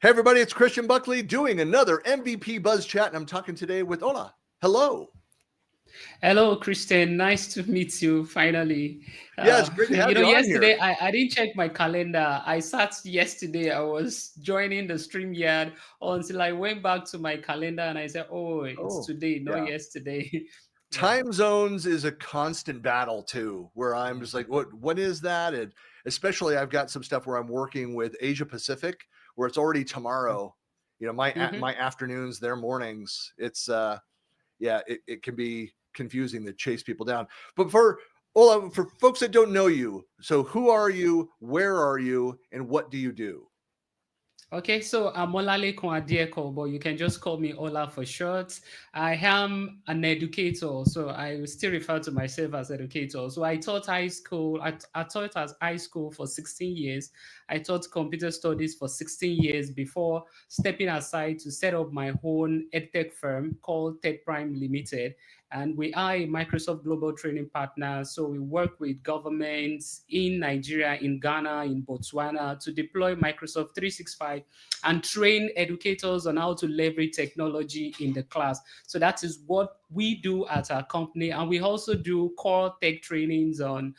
Hey, everybody, it's Christian Buckley doing another MVP Buzz Chat, and I'm talking today with Ola. Hello. Hello, Christian. Nice to meet you finally. Yeah, it's great to have you on here. Yesterday I didn't check my calendar. I sat yesterday, I was joining the stream yard until I went back to my calendar and I said, oh, it's Oh, today, not yeah. yesterday. Yeah. Time zones is a constant battle too, where I'm just like, what is that? And especially I've got some stuff where I'm working with Asia Pacific, where it's already tomorrow. You know, Mhm. my afternoons, their mornings. It's it can be confusing to chase people down. But for Ola, for folks that don't know you, so who are you, where are you, and what do you do? Okay, so I'm Olalekan Adeeko, but you can just call me Ola for short. I am an educator, so I will still refer to myself as educator. So I taught high school. I taught as high school for 16 years. I taught computer studies for 16 years before stepping aside to set up my own edtech firm called TedPrime Limited. And we are a Microsoft Global Training Partner. So we work with governments in Nigeria, in Ghana, in Botswana to deploy Microsoft 365 and train educators on how to leverage technology in the class. So that is what we do at our company. And we also do core tech trainings on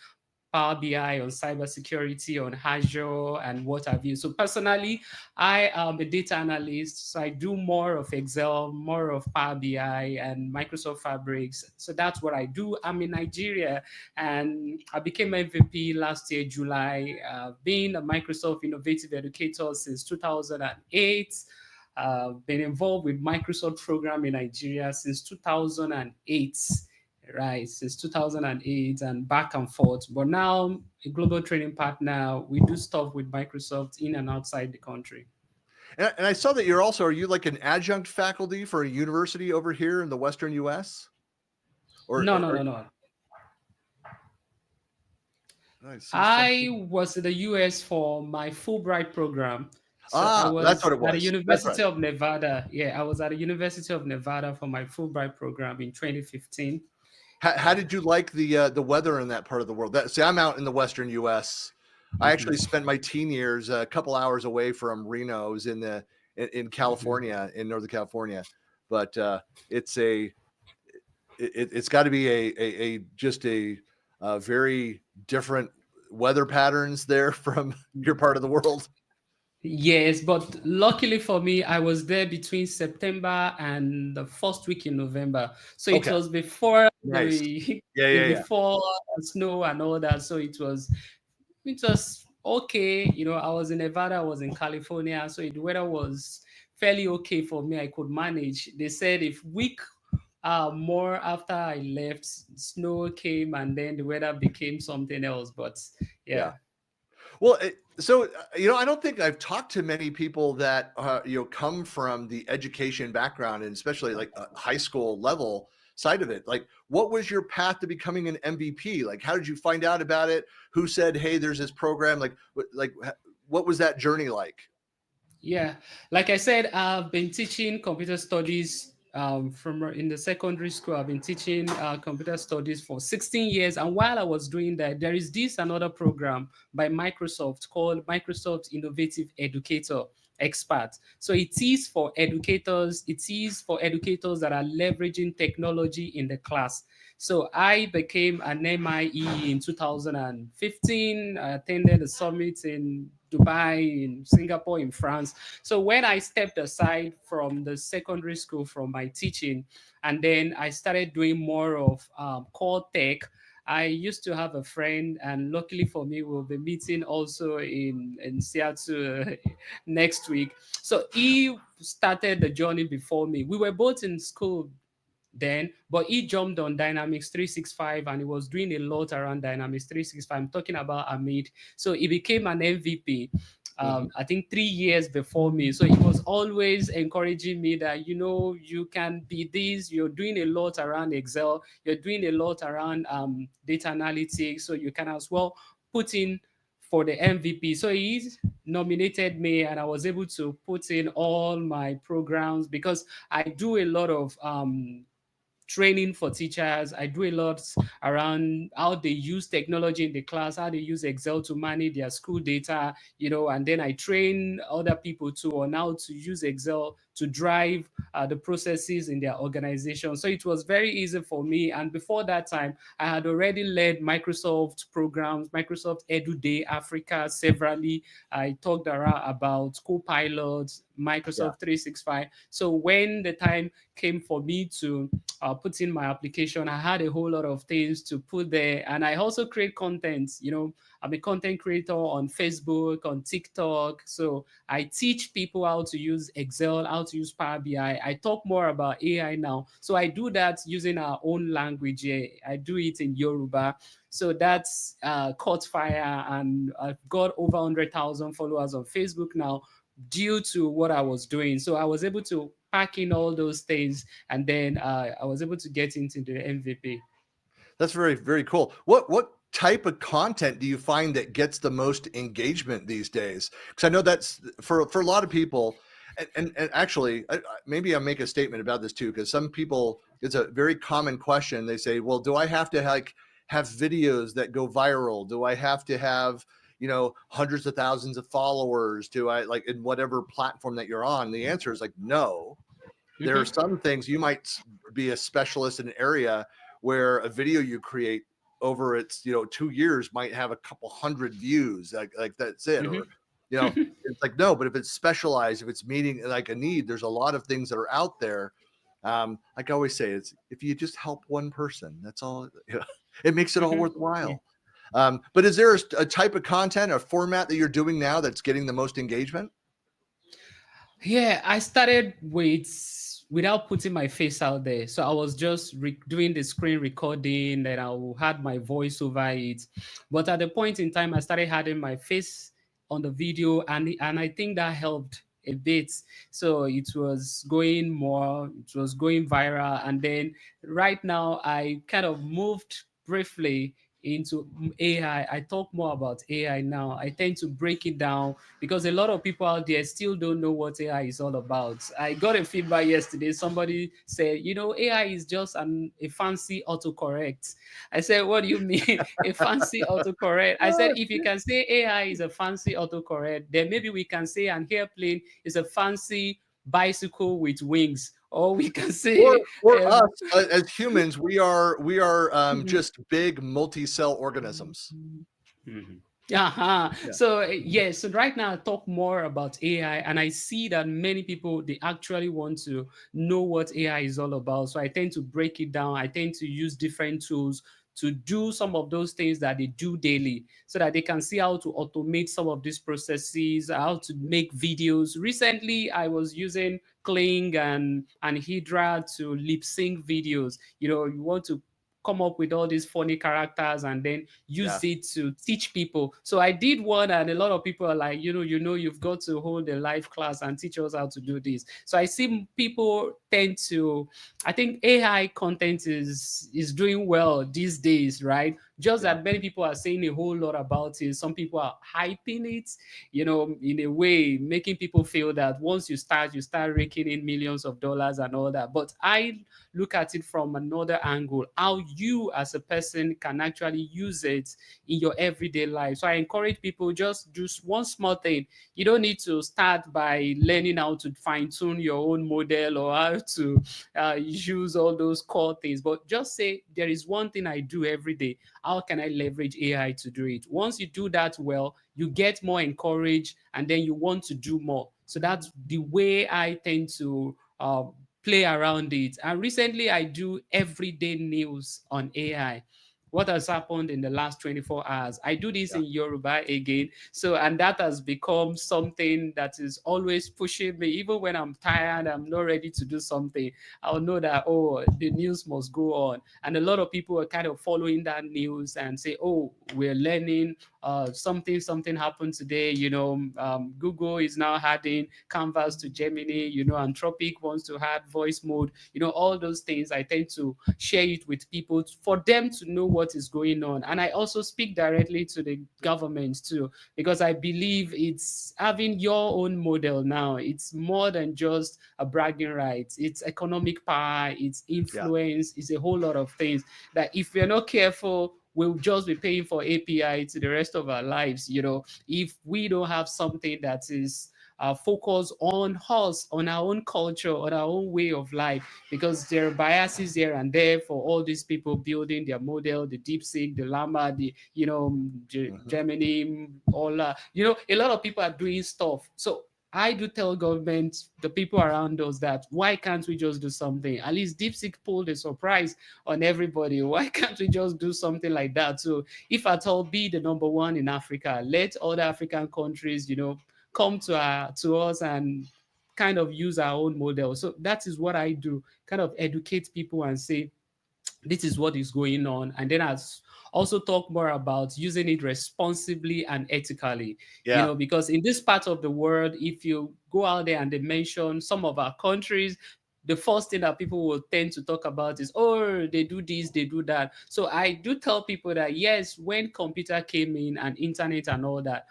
Power BI, on cybersecurity, on Azure, and what have you. So personally, I am a data analyst. So I do more of Excel, more of Power BI, and Microsoft Fabrics. So that's what I do. I'm in Nigeria, and I became MVP last year, July. Being a Microsoft Innovative Educator since 2008. Been involved with Microsoft program in Nigeria since 2008, right, since 2008 and back and forth. But now a global training partner, we do stuff with Microsoft in and outside the country. And I saw that are you like an adjunct faculty for a university over here in the Western US? No, no, Or no, no. I see I something. was in the US for my Fulbright program. So I That's was what it at the was. That's right. University of Nevada. Yeah, I was at the University of Nevada for my Fulbright program in 2015. How Yeah. did you like the weather in that part of the world? See, I'm out in the Western US. I actually Mhm. spent my teen years a couple hours away from Reno. I was in Mhm. California, in Northern California. But it's a it's got to be a just a very different weather patterns there from your part of the world. Yes, but luckily for me, I was there between September and the first week in November. So it Okay, was before nice. the Yeah, yeah, yeah. before snow and all that. So it was okay. I was in Nevada, I was in California, so the weather was fairly okay for me. I could manage. They said if week more after I left, snow came and then the weather became something else. But Yeah. yeah. Well, I don't think I've talked to many people that come from the education background, and especially like high school level side of it. Like, what was your path to becoming an MVP? Like, how did you find out about it? Who said, "Hey, there's this program"? What was that journey like? Yeah, like I said, I've been teaching computer studies from in the secondary school. I've been teaching computer studies for 16 years, and while I was doing that, there is this another program by Microsoft called Microsoft Innovative Educator Expert. So it is for educators. It is for educators that are leveraging technology in the class. So I became an MIE in 2015. I attended a summit in Dubai, in Singapore, in France. So when I stepped aside from the secondary school from my teaching, and then I started doing more of core tech. I used to have a friend, and luckily for me, we'll be meeting also in Seattle next week. So he started the journey before me. We were both in school then, but he jumped on Dynamics 365 and he was doing a lot around Dynamics 365. I'm talking about Amit. So he became an MVP. Mhm. I think 3 years before me. So he was always encouraging me that, you can be this, you're doing a lot around Excel, you're doing a lot around data analytics. So you can as well put in for the MVP. So he nominated me and I was able to put in all my programs because I do a lot of training for teachers. I do a lot around how they use technology in the class, how they use Excel to manage their school data, and then I train other people too on how to use Excel to drive the processes in their organization. So it was very easy for me. And before that time, I had already led Microsoft programs, Microsoft Edu Day Africa severally. I talked around about Copilot, Yeah. Microsoft 365. So when the time came for me to put in my application, I had a whole lot of things to put there. And I also create content. I'm a content creator on Facebook, on TikTok. So I teach people how to use Excel, how to use Power BI. I talk more about AI now. So I do that using our own language here. I do it in Yoruba. So that's caught fire, and I've got over 100,000 followers on Facebook now due to what I was doing. So I was able to pack in all those things, and then I was able to get into the MVP. That's very, very cool. What type of content do you find that gets the most engagement these days? Because I know that's for a lot of people, and actually, maybe I'll make a statement about this too, because some people, it's a very common question. They say, "Well, do I have to have videos that go viral? Do I have to have hundreds of thousands of followers? Do I like in whatever platform that you're on?" The answer is like no. There are Mm-hmm. some things you might be a specialist in an area where a video you create over its 2 years might have a couple hundred views, like that's it. Or Mm-hmm. it's like no, but if it's specialized, if it's meeting like a need, there's a lot of things that are out there. Like I always say, it's if you just help one person, that's all. It makes it all Yeah. worthwhile. But is there a type of content, a format that you're doing now that's getting the most engagement? Yeah, I started without putting my face out there. So I was just doing the screen recording, and had my voice over it. But at the point in time, I started having my face on the video, and I think that helped a bit. So it was going viral, and then right now I kind of moved briefly into AI. I talk more about AI now. I tend to break it down because a lot of people out there still don't know what AI is all about. I got a feedback yesterday. Somebody said, AI is just a fancy autocorrect. I said, what do you mean, a fancy autocorrect? I said, if you can say AI is a fancy autocorrect, then maybe we can say an airplane is a fancy bicycle with wings. Or we can say, Or um, us as humans, we are just big multi-cell organisms. Mhm. Uh-huh. Yeah, So yes, so right now I talk more about AI, and I see that many people they actually want to know what AI is all about. So I tend to break it down. I tend to use different tools to do some of those things that they do daily so that they can see how to automate some of these processes, how to make videos. Recently, I was using Kling and Hydra to lip sync videos. You want to come up with all these funny characters and then use yeah. it to teach people. So I did one, and a lot of people are like, you've got to hold a live class and teach us how to do this. So I see people tend to, I think AI content is doing well these days, right? Just Yeah. that many people are saying a whole lot about it. Some people are hyping it, in a way, making people feel that once you start raking in millions of dollars and all that. But I look at it from another angle, how you as a person can actually use it in your everyday life. So I encourage people, just do one small thing. You don't need to start by learning how to fine tune your own model or how to use all those core things, but just say there is one thing I do every day. How can I leverage AI to do it? Once you do that well, you get more encouraged, and then you want to do more. So that's the way I tend to play around it. And recently, I do everyday news on AI. What has happened in the last 24 hours? I do this Yeah. in Yoruba again. So, and that has become something that is always pushing me. Even when I'm tired, I'm not ready to do something, I'll know that, oh, the news must go on. And a lot of people are kind of following that news and say, oh, we're learning something happened today. Google is now adding Canvas to Gemini. Anthropic wants to add voice mode. All those things I tend to share it with people for them to know what what is going on. And I also speak directly to the government too, because I believe it's having your own model now. It's more than just a bragging rights. It's economic power, it's Yeah. influence, it's a whole lot of things that if we're not careful, we'll just be paying for API to the rest of our lives. If we don't have something that is focus on us, on our own culture, on our own way of life, because there are biases here and there for all these people building their model, the DeepSeek, the Llama, Mhm. Gemini, all that. A lot of people are doing stuff. So I do tell government, the people around us, that why can't we just do something? At least DeepSeek pulled a surprise on everybody. Why can't we just do something like that? So if at all be the number one in Africa, let other African countries, come to us and kind of use our own model. So that is what I do, kind of educate people and say, this is what is going on. And then also talk more about using it responsibly and ethically, Yeah. because in this part of the world, if you go out there and they mention some of our countries, the first thing that people will tend to talk about is, oh, they do this, they do that. So I do tell people that yes, when computer came in and internet and all that,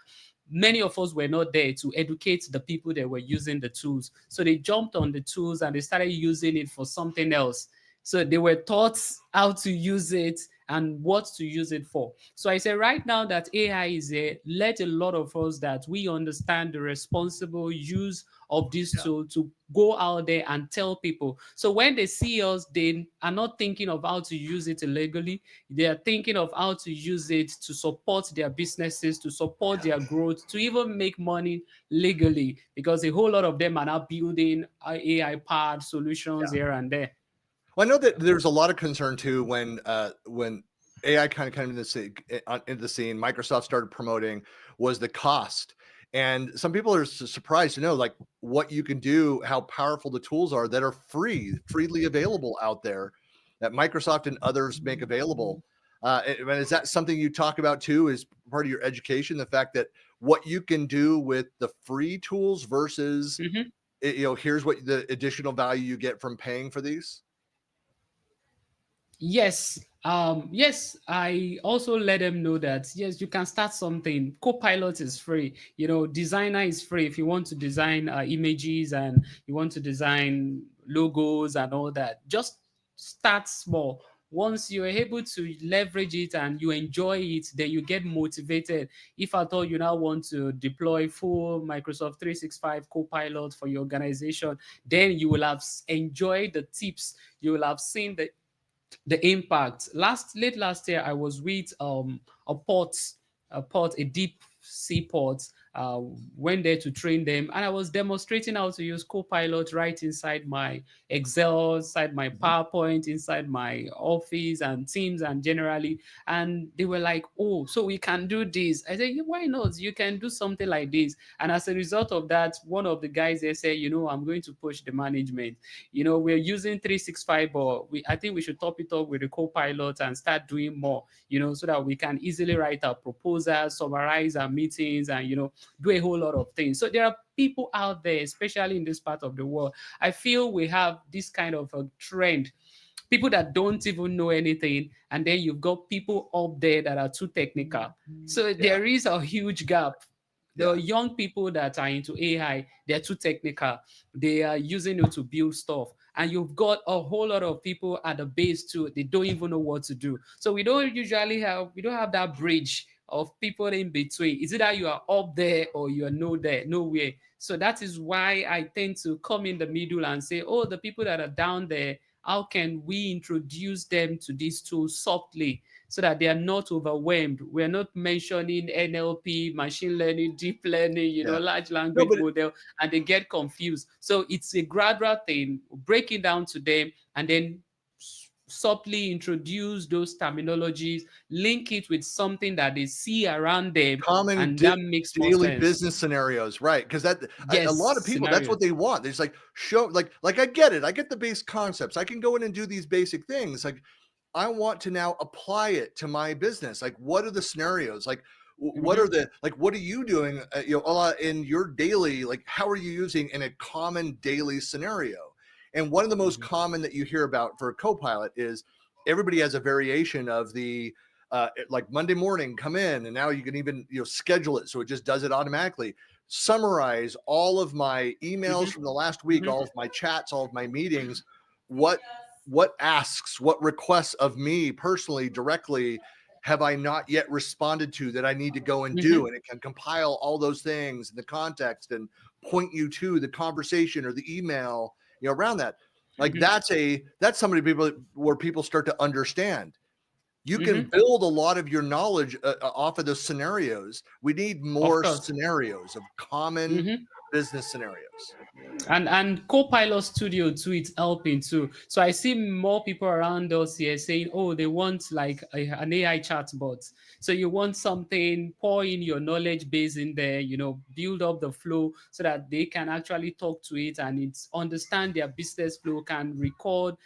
many of us were not there to educate the people that were using the tools. So they jumped on the tools and they started using it for something else. So they were taught how to use it and what to use it for. So I say right now that AI is there, let a lot of us that we understand the responsible use of this Yeah. tool to go out there and tell people. So when they see us, they are not thinking of how to use it illegally. They are thinking of how to use it to support their businesses, to support Yeah. their growth, to even make money legally, because a whole lot of them are now building AI powered solutions Yeah. here and there. Well, I know that there's a lot of concern too when AI kind of came into the scene. Microsoft started promoting was the cost, and some people are surprised to know like what you can do, how powerful the tools are that are freely available out there, that Microsoft and others make available. And is that something you talk about too? Is part of your education the fact that what you can do with the free tools versus Mhm. here's what the additional value you get from paying for these? Yes. Yes, I also let them know that yes, you can start something. Copilot is free. Designer is free if you want to design images and you want to design logos and all that. Just start small. Once you're able to leverage it and you enjoy it, then you get motivated. If at all you now want to deploy full Microsoft 365 Copilot for your organization, then you will have enjoyed the tips. You will have seen the impact. Late last year, I was with a deep sea port. Went there to train them, and I was demonstrating how to use Copilot right inside my Excel, inside my Mhm. PowerPoint, inside my Office and Teams, and generally. And they were like, "Oh, so we can do this." I said, "Yeah, why not? You can do something like this." And as a result of that, one of the guys there said, I'm going to push the management. We're using 365, but I think we should top it up with the co-pilot and start doing more, so that we can easily write our proposals, summarize our meetings, and, do a whole lot of things. So there are people out there, especially in this part of the world. I feel we have this kind of a trend, people that don't even know anything, and then you've got people up there that are too technical. So Yeah. there is a huge gap. The Yeah. young people that are into AI, they're too technical. They are using it to build stuff. And you've got a whole lot of people at the base too. They don't even know what to do. So we don't have that bridge of people in between. Is it that you are up there or you are nowhere? So that is why I tend to come in the middle and say, oh, the people that are down there, how can we introduce them to these tools softly so that they are not overwhelmed? We're not mentioning NLP, machine learning, deep learning, Yeah. large No, language but model, and they get confused. So it's a gradual thing, breaking down to them, and then softly introduce those terminologies, link it with something that they see around them, common and that makes more daily sense. business scenarios, right? Because that a Yes, lot of people, that's what scenarios. they want. They just like show like I get it. I get the base concepts. I can go in and do these basic things. Like I want to now apply it to my business. Like, what are the scenarios? Like, what are Mhm, the like? What are you doing? A lot in your daily. Like, how are you using in a common daily scenario? And one of the most mhm, common that you hear about for a co-pilot is everybody has a variation of the like Monday morning, come in, and now you can even schedule it so it just does it automatically. Summarize all of my emails Mhm, from the last week, mhm, all of my chats, all of my meetings. What asks, what requests of me personally directly have I not yet responded to that I need to go and do? mhm, And it can compile all those things in the context and point you to the conversation or the email, around that. Like mhm, that's somebody people where people start to understand. You can mhm. build a lot of your knowledge off of those scenarios. We need Of more course. scenarios of common Mhm. business scenarios. And Copilot Studio too, it's helping too. So I see more people around us here saying, oh, they want like an AI chatbot. So you want something, pour in your knowledge base in there, build up the flow so that they can actually talk to it and it's understand their business flow, can record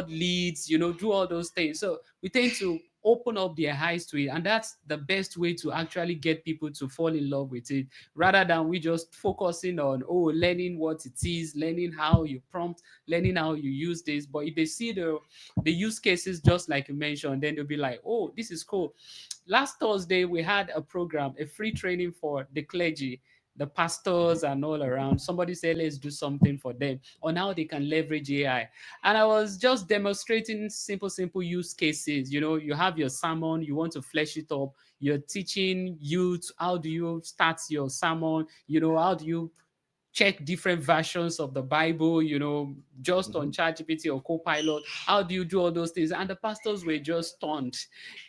leads, do all those things. So we tend to open up their eyes to it, and that's the best way to actually get people to fall in love with it, rather than we just focusing on learning what it is, learning how you prompt, learning how you use this. But if they see the use cases just like you mentioned, then they'll be like, oh, this is cool. Last Thursday we had a program, a free training for the clergy, the pastors and all around. Somebody said let's do something for them on how they can leverage AI. And I was just demonstrating simple use cases. You have your sermon, you want to flesh it up, you're teaching youth how do you start your sermon, how do you check different versions of the Bible, just on Mhm. ChatGPT or Copilot. How do you do all those things? And the pastors were just stunned.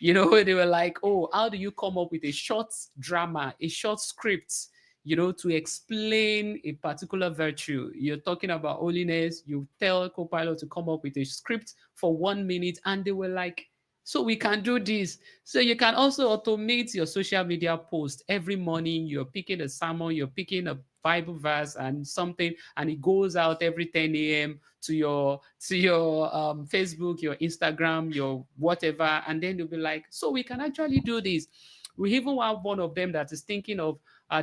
They were like, oh, how do you come up with a short drama, a short script, to explain a particular virtue? You're talking about holiness, you tell Copilot to come up with a script for 1 minute, and they were like, so we can do this. So you can also automate your social media post every morning. You're picking a sermon, you're picking a Bible verse and something, and it goes out every 10 a.m. to your Facebook, your Instagram, your whatever, and then you'll be like, so we can actually do this. We even have one of them that is thinking of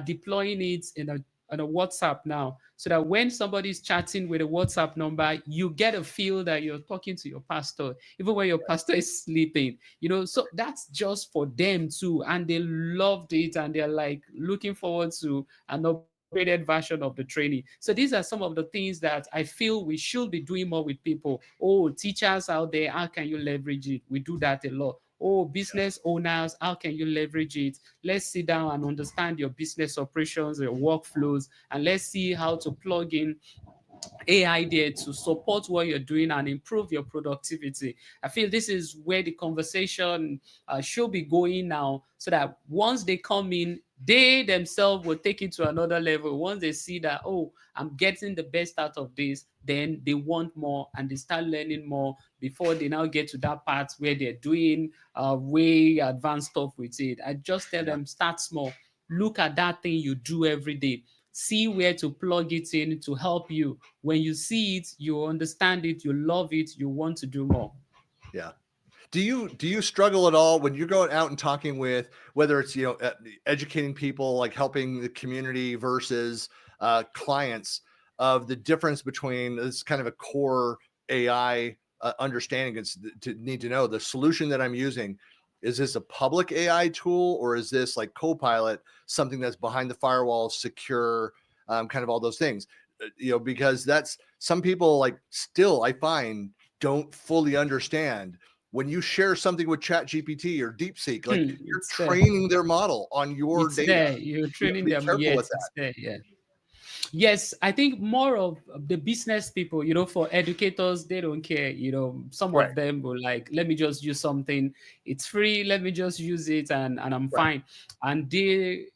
deploying it in a WhatsApp now, so that when somebody's chatting with a WhatsApp number, you get a feel that you're talking to your pastor, even when your pastor is sleeping. So that's just for them too, and they loved it, and they're like looking forward to an upgraded version of the training. So these are some of the things that I feel we should be doing more with people. Oh, teachers out there, how can you leverage it? We do that a lot. Oh, business owners, how can you leverage it? Let's sit down and understand your business operations, your workflows, and let's see how to plug in AI there to support what you're doing and improve your productivity. I feel this is where the conversation should be going now, so that once they come in, they themselves will take it to another level. Once they see that, oh, I'm getting the best out of this, then they want more and they start learning more before they now get to that part where they're doing way advanced stuff with it. I just tell Yeah. them, start small. Look at that thing you do every day, see where to plug it in to help you. When you see it, you understand it, you love it, you want to do more. Yeah. Do you struggle at all when you're going out and talking with, whether it's educating people, like helping the community versus clients, of the difference between this kind of a core AI understanding? It's to need to know the solution that I'm using. Is this a public AI tool, or is this like Copilot, something that's behind the firewall, secure, kind of all those things? Because that's, some people like still I find don't fully understand when you share something with Chat GPT or DeepSeek, like you're It's there. training their model on your It's data. there. You're You have to training be them. careful with Yes, that. it's there. Yeah. Yes, I think more of the business people, for educators, they don't care. Some Right, of them will like, let me just use something. It's free. Let me just use it, and I'm right. fine. And they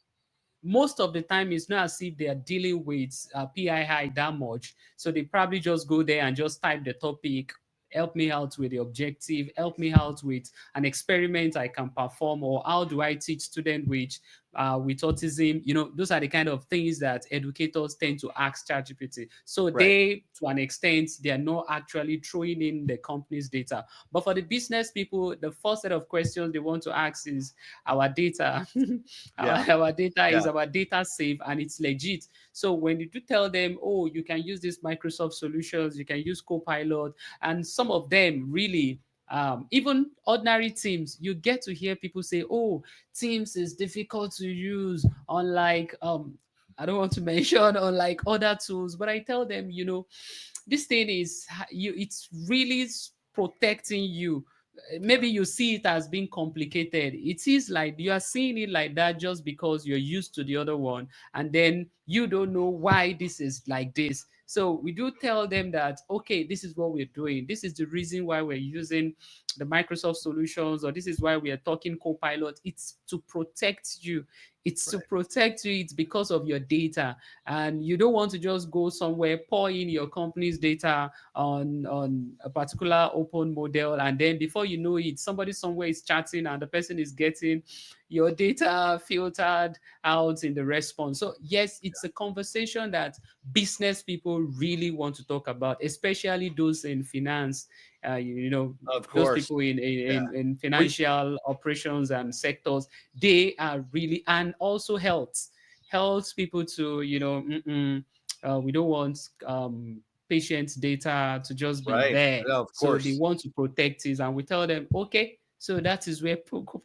most of the time it's not as if they are dealing with PII that much. So they probably just go there and just type the topic, help me out with the objective, help me out with an experiment I can perform, or how do I teach students with autism. Those are the kind of things that educators tend to ask ChatGPT. So Right. they, to an extent, they are not actually throwing in the company's data. But for the business people, the first set of questions they want to ask is our data. our, Yeah. our data Yeah. is our data safe and it's legit. So when you do tell them, oh, you can use this Microsoft solutions, you can use Copilot, and some of them really Even ordinary Teams, you get to hear people say, "Oh, Teams is difficult to use." Unlike I don't want to mention unlike other tools, but I tell them, this thing is it's really protecting you. Maybe you see it as being complicated. It is like you are seeing it like that just because you're used to the other one, and then you don't know why this is like this. So we do tell them that, okay, this is what we're doing. This is the reason why we're using the Microsoft solutions, or this is why we are talking Copilot. It's to protect you. It's to Right. protect you. It's because of your data, and you don't want to just go somewhere, pour in your company's data on a particular open model, and then before you know it, somebody somewhere is chatting and the person is getting your data filtered out in the response. So yes, it's a conversation that business people really want to talk about, especially those in finance. Of Those course. people in, Yeah. in We financial operations and sectors, they are really, and also health people to, we don't want patients' data to just be right. there. No, of So they course. want to protect it, and we tell them, okay. So that is where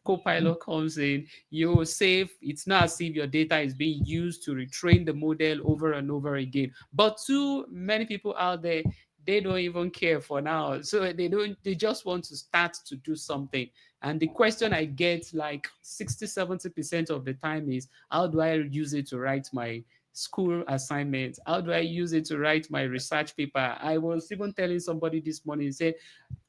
Copilot comes in. You save. It's not as if your data is being used to retrain the model over and over again. But too many people out there, they don't even care for now. So they don't. They just want to start to do something. And the question I get like 60-70% of the time is, how do I use it to write my school assignments? How do I use it to write my research paper? I was even telling somebody this morning, said,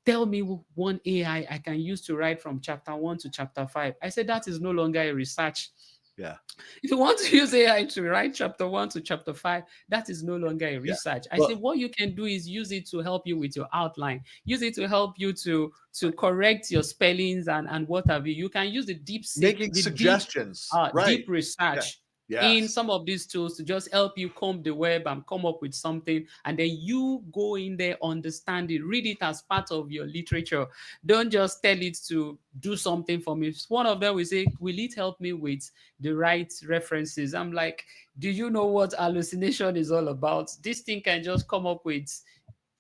tell me one AI I can use to write from chapter 1 to chapter 5. I said, that is no longer a research. Yeah. If you want to use AI to write chapter 1 to chapter 5, that is no longer a Yeah. research. I say Well, what you can do is use it to help you with your outline. Use it to help you to correct your spellings and what have you. You can use the making the deep suggestions. Right. deep Yeah. research in Yes. some of these tools to just help you comb the web and come up with something, and then you go in there, understand it, read it as part of your literature. Don't just tell it to do something for me. One of them will say, will it help me with the right references? I'm like, do you know what hallucination is all about? This thing can just come up with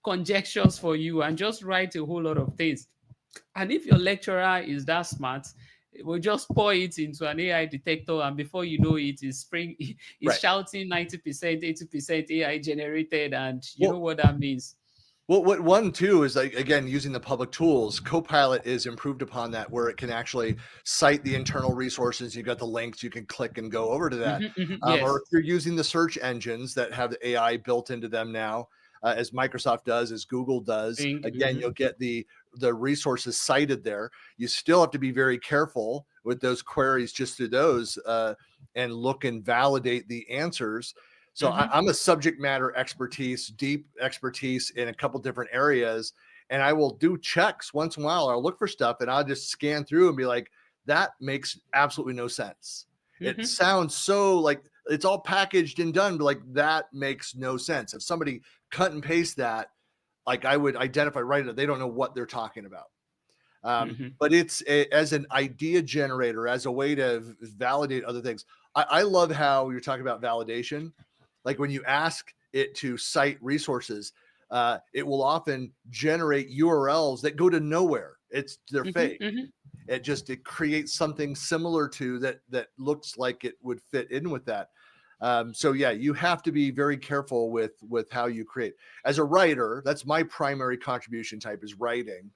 conjectures for you and just write a whole lot of things. And if your lecturer is that smart, we'll just pour it into an AI detector, and before you know it, is Right. shouting 90%, 80% AI generated, and you know Well, what that means. what one too is, like, again, using the public tools. Copilot is improved upon that, where it can actually cite the internal resources. You got the links, you can click and go over to that. Or Yes. if you're using the search engines that have the AI built into them now, as Microsoft does, as Google does, Think. again, you'll get the resources cited there. You still have to be very careful with those queries just through those, and look and validate the answers. So I'm a subject matter expertise, deep expertise in a couple different areas, and I will do checks once in a while. I'll look for stuff and I'll just scan through and be like, that makes absolutely no sense. It sounds so like it's all packaged and done, but like that makes no sense. If somebody cut and paste that, like I would identify right away, they don't know what they're talking about. But as an idea generator, as a way to validate other things. I love how you're talking about validation. Like when you ask it to cite resources, it will often generate URLs that go to nowhere. They're fake. It creates something similar to that looks like it would fit in with that. So yeah, you have to be very careful with how you create. As a writer, that's my primary contribution type, is writing.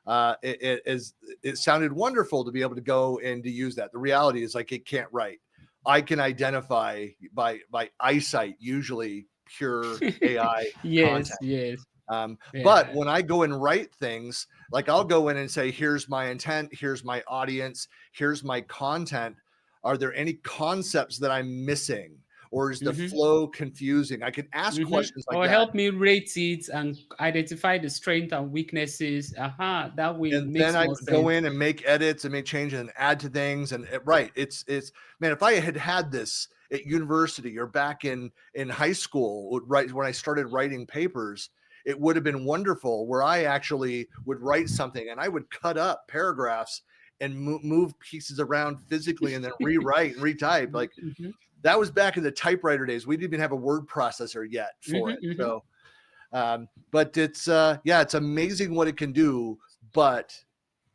It sounded wonderful to be able to go and to use that. The reality is, like, it can't write. I can identify by eyesight, usually pure AI Yes, content. yes. But Yeah. when I go and write things, like I'll go in and say, here's my intent, here's my audience, here's my content. Are there any concepts that I'm missing? Or is the flow confusing? I can ask questions like Or that. help me rate it and identify the strengths and weaknesses. That way it And then makes I more go sense. in and make edits and make changes and add to things. And right, it's man, if I had this at university or back in high school, when I started writing papers, it would have been wonderful, where I actually would write something and I would cut up paragraphs and move pieces around physically and then rewrite and retype. Like, Mhm, that was back in the typewriter days. We didn't even have a word processor yet for mhm, it. mhm, So but it's yeah, it's amazing what it can do but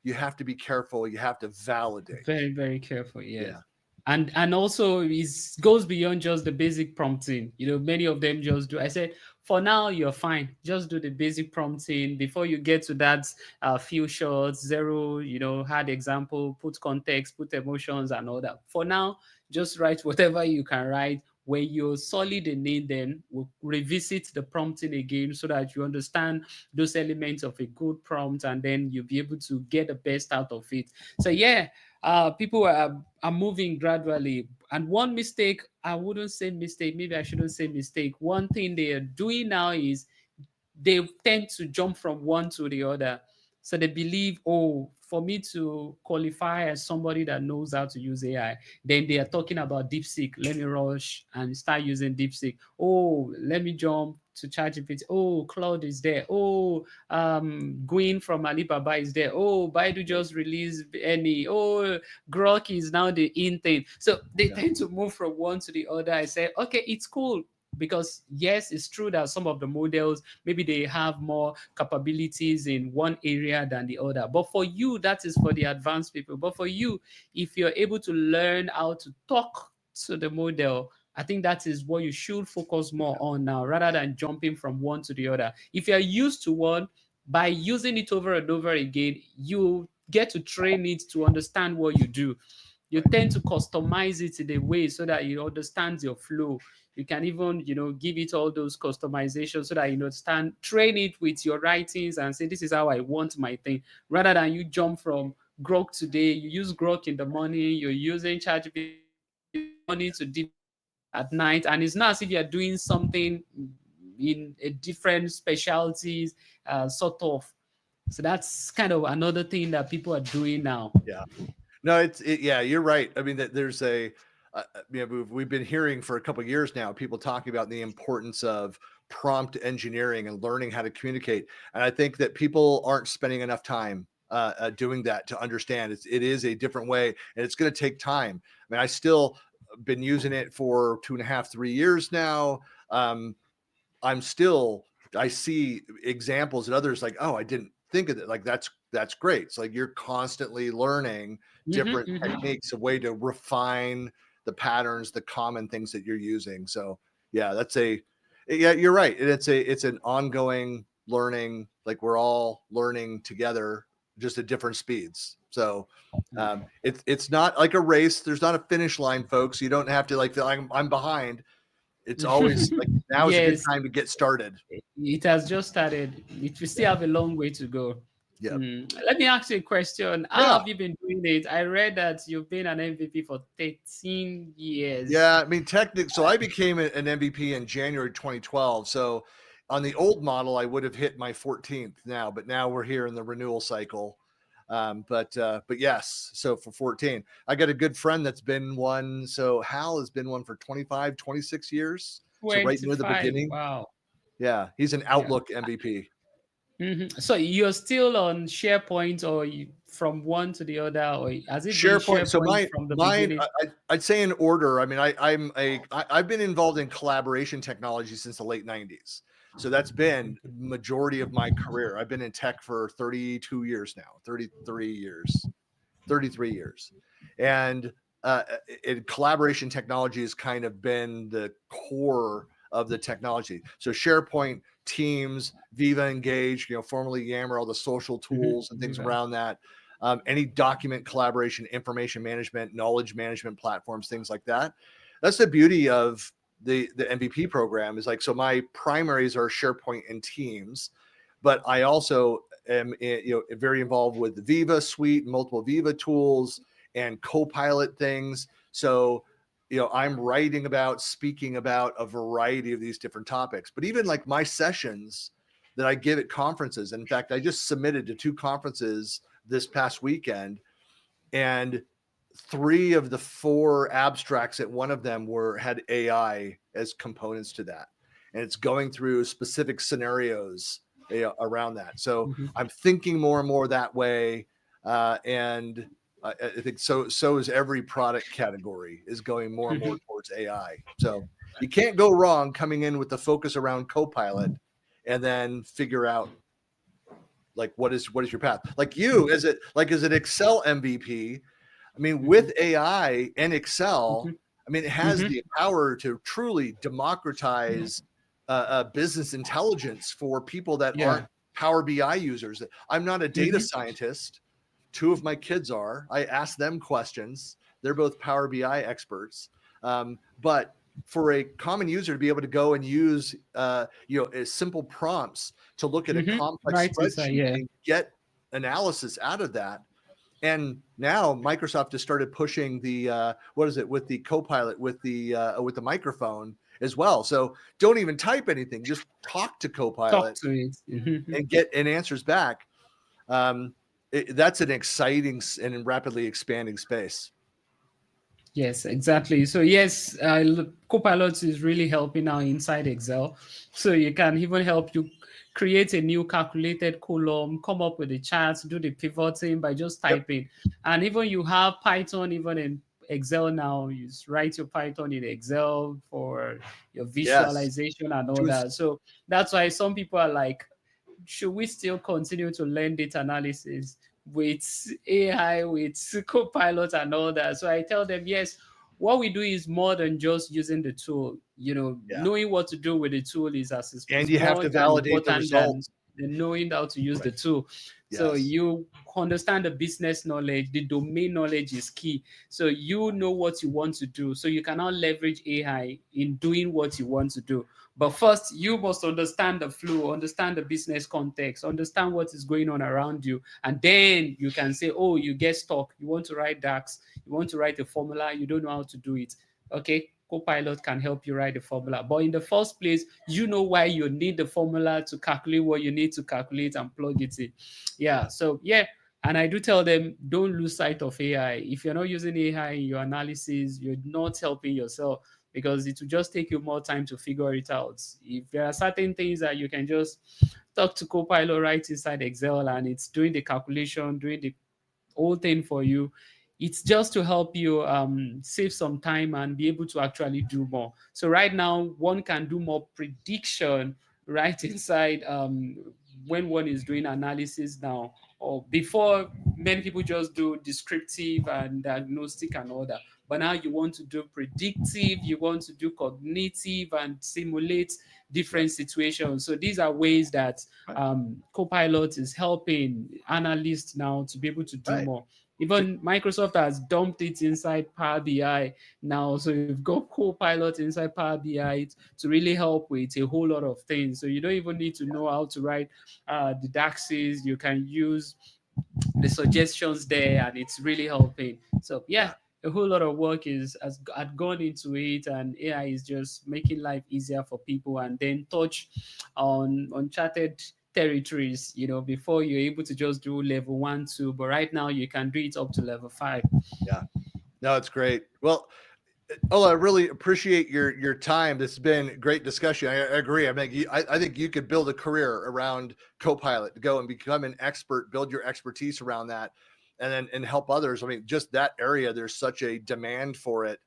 you have to be careful. You have to validate. Very, very careful. Yeah. Yes. And also it goes beyond just the basic prompting. Many of them just do. I said, for now you're fine. Just do the basic prompting before you get to that few shots, zero, hard example, put context, put emotions and all that. For now, just write whatever you can write. When you're solid in it, then we'll revisit the prompting again so that you understand those elements of a good prompt, and then you'll be able to get the best out of it. So yeah, people are moving gradually. And one mistake, I wouldn't say mistake, maybe I shouldn't say mistake. One thing they are doing now is they tend to jump from one to the other. So they believe, oh, for me to qualify as somebody that knows how to use AI, then they are talking about DeepSeek. Let me rush and start using DeepSeek. Oh, let me jump to ChatGPT. Oh, Claude is there. Oh, Gwyn from Alibaba is there. Oh, Baidu just released any. Oh, Grok is now the in thing. So they tend to move from one to the other. I say, okay, it's cool, because yes, it's true that some of the models, maybe they have more capabilities in one area than the other, but for you, that is for the advanced people. But for you, if you're able to learn how to talk to the model, I think that is what you should focus more on now, rather than jumping from one to the other. If you're used to one, by using it over and over again, you get to train it to understand what you do. You tend to customize it in a way so that it understands your flow. You can even, give it all those customizations so that you understand, train it with your writings and say, this is how I want my thing, rather than you jump from Grok today. You use Grok in the morning, you're using ChatGPT morning to DeepSeek at night, and it's not as if you're doing something in a different specialties, sort of. So that's kind of another thing that people are doing now. Yeah. No, yeah, you're right. I mean, that there's we've been hearing for a couple of years now, people talking about the importance of prompt engineering and learning how to communicate. And I think that people aren't spending enough time doing that to understand it is a different way, and it's going to take time. I mean, I still been using it for 2.5, 3 years now. I'm still, I see examples and others like, oh, I didn't think of it. Like that's great. It's like you're constantly learning different techniques, a way to refine the patterns, the common things that you're using. So yeah, yeah, you're right. It's an ongoing learning. Like we're all learning together, just at different speeds. So it's not like a race. There's not a finish line, folks. You don't have to like feel like I'm behind. It's always like now is a good Yes, time to get started. it has just started. It will still have a long way to go. Yeah. Let me ask you a question. How Yeah. have you been doing it? I read that you've been an MVP for 13 years. Yeah. I mean, technically, so I became an MVP in January 2012. So on the old model, I would have hit my 14th now, but now we're here in the renewal cycle. But yes, so for 14, I got a good friend that's been one. So Hal has been one for 25, 26 years. So right near the 25. beginning. Wow. Yeah. He's an Yeah. Outlook MVP. So you're still on SharePoint, or from one to the other, or has it been SharePoint. So SharePoint from the mine, beginning? I'd say in order. I mean, I've been involved in collaboration technology since the late '90s. So that's been majority of my career. I've been in tech for 32 years now, 33 years, 33 years, and collaboration technology has kind of been the core of the technology. So SharePoint, Teams, Viva Engage, formerly Yammer, all the social tools and things Viva. around that. Any document collaboration, information management, knowledge management platforms, things like that. That's the beauty of the MVP program is like, so my primaries are SharePoint and Teams, but I also am very involved with the Viva suite, multiple Viva tools and Copilot things. So I'm writing about, speaking about a variety of these different topics, but even like my sessions that I give at conferences. In fact, I just submitted to 2 conferences this past weekend, and 3 of the 4 abstracts at one of them had AI as components to that, and it's going through specific scenarios around that. So I'm thinking more and more that way, and I think so is every product category is going more and more towards AI. So you can't go wrong coming in with the focus around Copilot, and then figure out like what is your path? Like you, is it an Excel MVP? I mean, with AI and Excel, I mean, it has the power to truly democratize business intelligence for people that aren't Power BI users. I'm not a data scientist. Two of my kids are. I ask them questions. They're both Power BI experts. But for a common user to be able to go and use, simple prompts to look at a complex spreadsheet and get analysis out of that. And now Microsoft has started pushing the with the Copilot with the microphone as well. So don't even type anything; just talk to Copilot and get answers back. That's an exciting and rapidly expanding space. Yes, exactly. So yes, Copilot is really helping now inside Excel. So you can even help you create a new calculated column, come up with the charts, do the pivoting by just typing. And even you have Python even in Excel now. You write your Python in Excel for your visualization and all that. So that's why some people are like, should we still continue to learn data analysis with AI, with Copilot and all that? So I tell them, yes, what we do is more than just using the tool. Knowing what to do with the tool is and you have to validate the results. Than knowing how to use the tool. So you understand the business knowledge, the domain knowledge is key. So you know what you want to do. So you cannot leverage AI in doing what you want to do. But first, you must understand the flow, understand the business context, understand what is going on around you. And then you can say, oh, you get stuck. You want to write DAX. You want to write a formula. You don't know how to do it. Okay, Copilot can help you write the formula. But in the first place, you know why you need the formula to calculate what you need to calculate and plug it in. So and I do tell them, don't lose sight of AI. If you're not using AI in your analysis, you're not helping yourself, because it will just take you more time to figure it out. If there are certain things that you can just talk to Copilot right inside Excel and it's doing the calculation, doing the whole thing for you, it's just to help you save some time and be able to actually do more. So right now, one can do more prediction right inside when one is doing analysis now. Or before, many people just do descriptive and diagnostic and all that. But now you want to do predictive, you want to do cognitive and simulate different situations. So these are ways that Copilot is helping analysts now to be able to do more. Even Microsoft has dumped it inside Power BI now. So you've got Copilot inside Power BI to really help with a whole lot of things. So you don't even need to know how to write the DAXs. You can use the suggestions there, and it's really helping. So a whole lot of work had gone into it, and AI is just making life easier for people, and then touch on uncharted territories, before you're able to just do level 1, 2, but right now you can do it up to level 5. No, it's great. Well, Ola, I really appreciate your time. This has been a great discussion. I agree. I think you could build a career around Copilot, to go and become an expert, build your expertise around that, and help others. I mean, just that area, there's such a demand for it.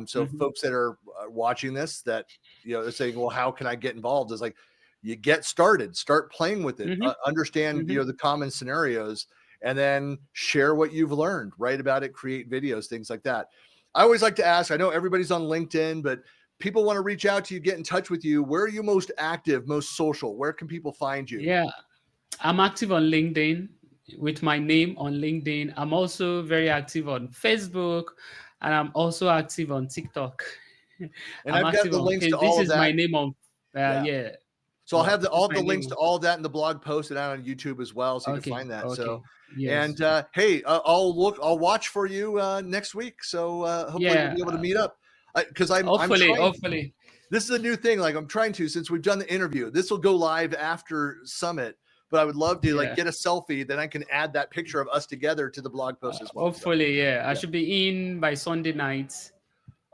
So folks that are watching this, that they're saying, well, how can I get involved? It's like, you get started, start playing with it, understand the common scenarios, and then share what you've learned, write about it, create videos, things like that. I always like to ask, I know everybody's on LinkedIn, but people want to reach out to you, get in touch with you. Where are you most active, most social? Where can people find you? Yeah, I'm active on LinkedIn with my name on LinkedIn. I'm also very active on Facebook, and I'm also active on TikTok. And I've got the links to all of that. This is my name on, So I'll have all the links to all of that in the blog post and out on YouTube as well, so you can find that. So, and hey, I'll watch for you next week. So hopefully we'll be able to meet up, because hopefully. This is a new thing. Like, I'm trying to, since we've done the interview, this will go live after Summit. But I would love to get a selfie, then I can add that picture of us together to the blog post as well. Hopefully, I should be in by Sunday night.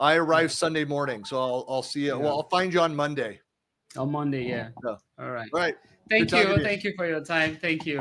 I arrive Sunday morning, so I'll see you. Well, I'll find you on Monday. On Monday, All right. Right. Thank you. Thank you for your time. Thank you.